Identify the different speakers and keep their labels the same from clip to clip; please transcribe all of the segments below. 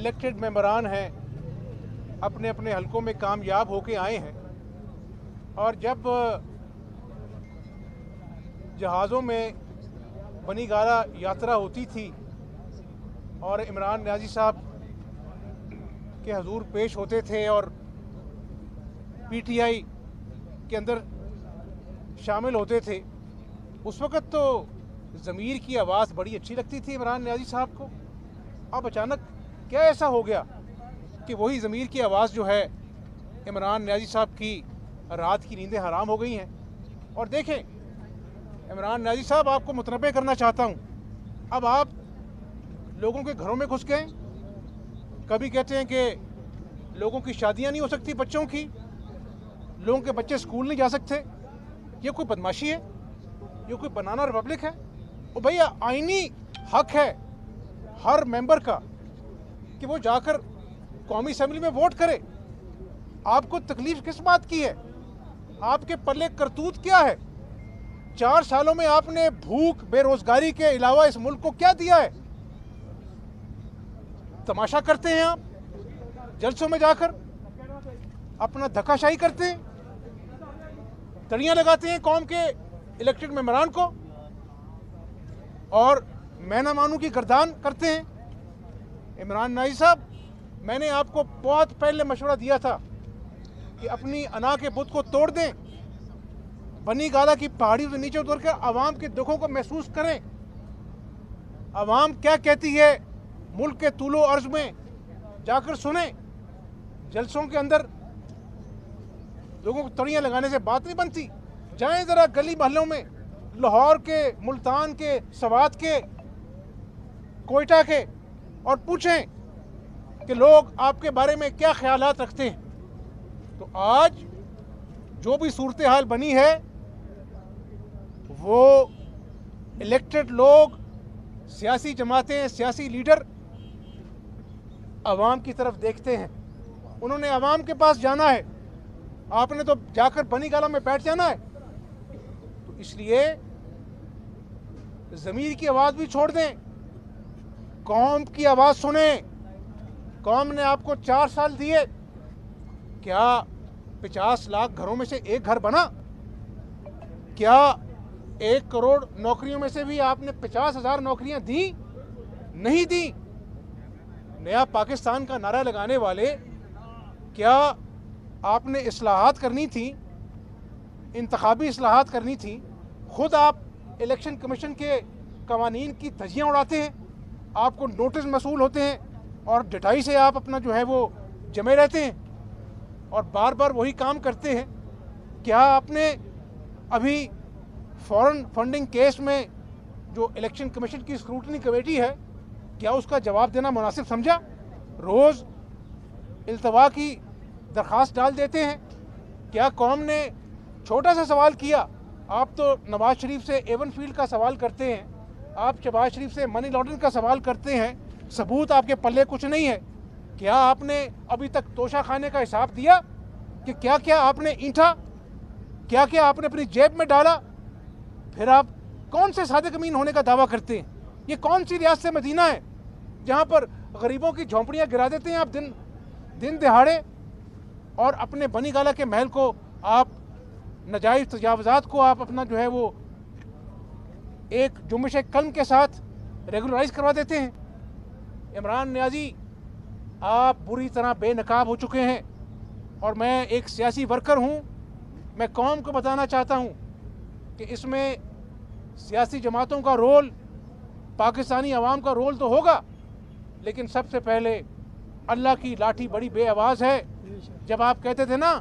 Speaker 1: Elected मेंबरान हैं अपने अपने हलकों में कामयाब होके आए हैं, और जब जहाज़ों में बनी गाला यात्रा होती थी और इमरान नियाज़ी साहब के हजूर पेश होते थे और पीटीआई के अंदर शामिल होते थे, उस वक़्त तो ज़मीर की आवाज़ बड़ी अच्छी लगती थी इमरान नियाज़ी साहब को। अब अचानक क्या ऐसा हो गया कि वही ज़मीर की आवाज़ जो है इमरान नियाज़ी साहब की रात की नींदें हराम हो गई हैं। और देखें इमरान नियाज़ी साहब, आपको मुतनब्बे करना चाहता हूँ, अब आप लोगों के घरों में घुस गए। कभी कहते हैं कि लोगों की शादियाँ नहीं हो सकती बच्चों की, लोगों के बच्चे स्कूल नहीं जा सकते। ये कोई बदमाशी है? ये कोई बनाना रिपब्लिक है? और भैया आईनी हक है हर मेंबर का कि वो जाकर कौमी असेंबली में वोट करे। आपको तकलीफ किस बात की है? आपके पल्ले करतूत क्या है? 4 सालों में आपने भूख बेरोजगारी के अलावा इस मुल्क को क्या दिया है? तमाशा करते हैं आप, जलसों में जाकर अपना धक्काशाही करते हैं, तड़ियां लगाते हैं कौम के इलेक्टेड मेंबरान को और मैं ना मानूं की गर्दान करते हैं। इमरान नियाज़ी साहब, मैंने आपको बहुत पहले मशवरा दिया था कि अपनी अना के बुत को तोड़ दें, बनी गाला की पहाड़ी से नीचे उतर कर आवाम के दुखों को महसूस करें। आवाम क्या कहती है मुल्क के तूलो अर्ज में जाकर सुने। जलसों के अंदर लोगों को तड़ियां लगाने से बात नहीं बनती। जाएं ज़रा गली मोहल्लों में, लाहौर के, मुल्तान के, सवात के, कोयटा के, और पूछें कि लोग आपके बारे में क्या ख्यालात रखते हैं। तो आज जो भी सूरत हाल बनी है वो इलेक्टेड लोग, सियासी जमातें, सियासी लीडर आवाम की तरफ देखते हैं। उन्होंने आवाम के पास जाना है, आपने तो जाकर बनी गाला में बैठ जाना है। तो इसलिए ज़मीर की आवाज़ भी छोड़ दें, कौम की आवाज़ सुने। कौम ने आपको 4 साल दिए, क्या 50 लाख घरों में से एक घर बना? क्या 1 करोड़ नौकरियों में से भी आपने 50,000 नौकरियां दी? नहीं दी। नया पाकिस्तान का नारा लगाने वाले, क्या आपने इस्लाहात करनी थी, इंतखाबी इस्लाहात करनी थी? खुद आप इलेक्शन कमीशन के कवानीन की धज्जियाँ उड़ाते हैं, आपको नोटिस मसूल होते हैं और डटाई से आप अपना जो है वो जमे रहते हैं और बार बार वही काम करते हैं। क्या आपने अभी फॉरेन फंडिंग केस में जो इलेक्शन कमीशन की स्क्रूटनी कमेटी है, क्या उसका जवाब देना मुनासिब समझा? रोज़ इल्तवा की दरख्वास्त डाल देते हैं। क्या कौम ने छोटा सा सवाल किया? आप तो नवाज शरीफ से एवन फील्ड का सवाल करते हैं, आप शहबाज शरीफ से मनी लॉन्ड्रिंग का सवाल करते हैं, सबूत आपके पल्ले कुछ नहीं है। क्या आपने अभी तक तोशा खाने का हिसाब दिया कि क्या क्या आपने ईंठा, क्या क्या आपने अपनी जेब में डाला? फिर आप कौन से सादिक अमीन होने का दावा करते हैं? ये कौन सी रियासत मदीना है जहाँ पर गरीबों की झोंपड़ियाँ गिरा देते हैं आप दिन दिहाड़े, और अपने बनी गाला के महल को आप, नाजायज़ तजावज़ात को आप अपना जो है वो एक जुम्बिश कलम के साथ रेगुलराइज करवा देते हैं। इमरान नियाज़ी, आप बुरी तरह बेनकाब हो चुके हैं और मैं एक सियासी वर्कर हूँ। मैं कौम को बताना चाहता हूँ कि इसमें सियासी जमातों का रोल, पाकिस्तानी अवाम का रोल तो होगा, लेकिन सबसे पहले अल्लाह की लाठी बड़ी बेआवाज़ है। जब आप कहते थे ना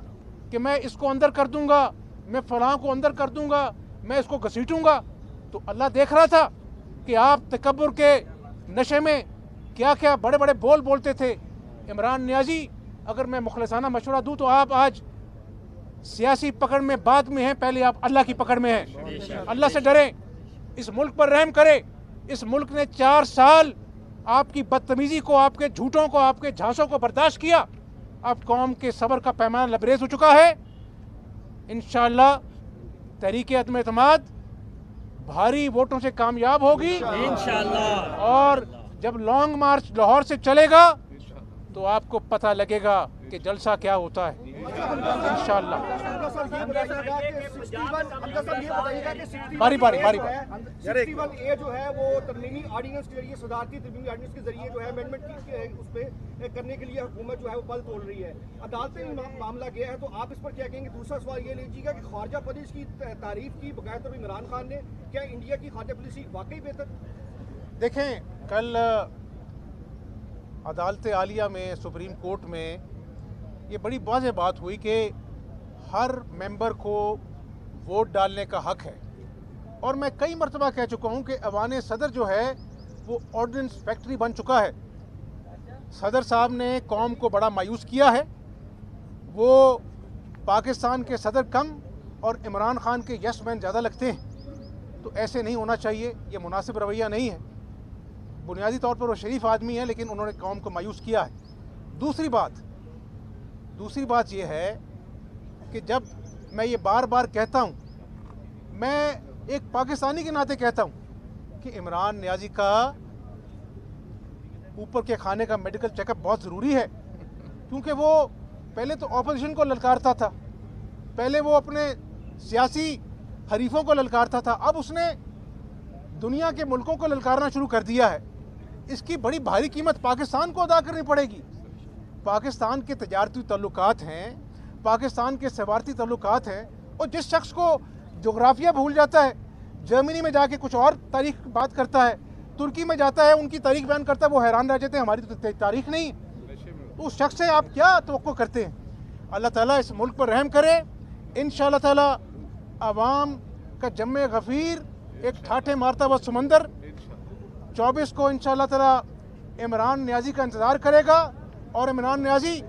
Speaker 1: कि मैं इसको अंदर कर दूंगा, मैं फलां को अंदर कर दूंगा, मैं इसको घसीटूंगा, तो अल्लाह देख रहा था कि आप तकब्बुर के नशे में क्या क्या बड़े बड़े बोल बोलते थे। इमरान नियाज़ी, अगर मैं मुखलसाना मशवरा दूं तो आप आज सियासी पकड़ में बाद में हैं, पहले आप अल्लाह की पकड़ में हैं। अल्लाह से डरें, इस मुल्क पर रहम करें। इस मुल्क ने 4 साल आपकी बदतमीजी को, आपके झूठों को, आपके झांसों को बर्दाश्त किया। अब कौम के सब्र का पैमाना लबरेज हो चुका है। इंशाअल्लाह तहरीक अदम एतमाद भारी वोटों से कामयाब होगी इंशाअल्लाह। और जब लॉन्ग मार्च लाहौर से चलेगा तो आपको पता लगेगा कि जलसा क्या होता है इंशाअल्लाह। बारी बारी बारी बारी
Speaker 2: 61A जो है वो तरमीमी ऑर्डिनेंस के जरिए, सदारती तरमीमी ऑर्डिनेंस के जरिए जो है अमेंडमेंट उस पर करने के लिए हुकूमत जो है वो पल तोड़ रही है। अदालत में मामला गया है, तो आप इस पर क्या कहेंगे? दूसरा सवाल ये लीजिएगा कि खारजा पॉलिसी की तारीफ की बकायदा इमरान खान ने, क्या इंडिया की खारजा पॉलिसी वाकई बेहतर?
Speaker 1: देखें, कल अदालत आलिया में, सुप्रीम कोर्ट में ये बड़ी वाज़ेह बात हुई कि हर मेंबर को वोट डालने का हक है। और मैं कई मरतबा कह चुका हूँ कि अवान सदर जो है वो ऑर्डिनेंस फैक्ट्री बन चुका है। सदर साहब ने कौम को बड़ा मायूस किया है। वो पाकिस्तान के सदर कम और इमरान खान के यस मैन ज़्यादा लगते हैं। तो ऐसे नहीं होना चाहिए, ये मुनासिब रवैया नहीं है। बुनियादी तौर पर वो शरीफ आदमी है, लेकिन उन्होंने कौम को मायूस किया है। दूसरी बात ये है कि जब मैं ये बार बार कहता हूँ, मैं एक पाकिस्तानी के नाते कहता हूँ कि इमरान नियाज़ी का ऊपर के खाने का मेडिकल चेकअप बहुत ज़रूरी है, क्योंकि वो पहले तो ऑपोजिशन को ललकारता था, पहले वो अपने सियासी हरीफों को ललकारता था, अब उसने दुनिया के मुल्कों को ललकारना शुरू कर दिया है। इसकी बड़ी भारी कीमत पाकिस्तान को अदा करनी पड़ेगी। पाकिस्तान के तजारती तल्लुकात हैं, पाकिस्तान के सफारती तल्लुकात हैं, और जिस शख्स को जोग्राफिया भूल जाता है, जर्मनी में जाके कुछ और तारीख बात करता है, तुर्की में जाता है उनकी तारीख बयान करता है, वो हैरान रह जाते हैं हमारी तो तारीख नहीं। तो उस शख्स से आप क्या तवक्को करते हैं? अल्लाह ताला इस मुल्क पर रहम करे। इंशाअल्लाह ताला अवाम का जम्मे गफ़ीर एक ठाठे मारता हुआ समंदर 24 को इंशाअल्लाह ताला इमरान नियाज़ी का इंतज़ार करेगा। और इमरान नियाज़ी,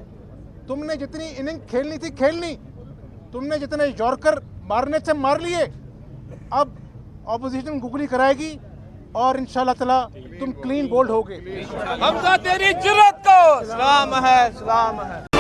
Speaker 1: तुमने जितनी इनिंग खेलनी थी खेल ली, तुमने जितने यॉर्कर मारने से मार लिए, अब ऑपोजिशन गुगली कराएगी और इंशाअल्लाह ताला तुम क्लीन बोल्ड होगे।
Speaker 3: हमजा तेरी जुर्रत को सलाम है, सलाम है।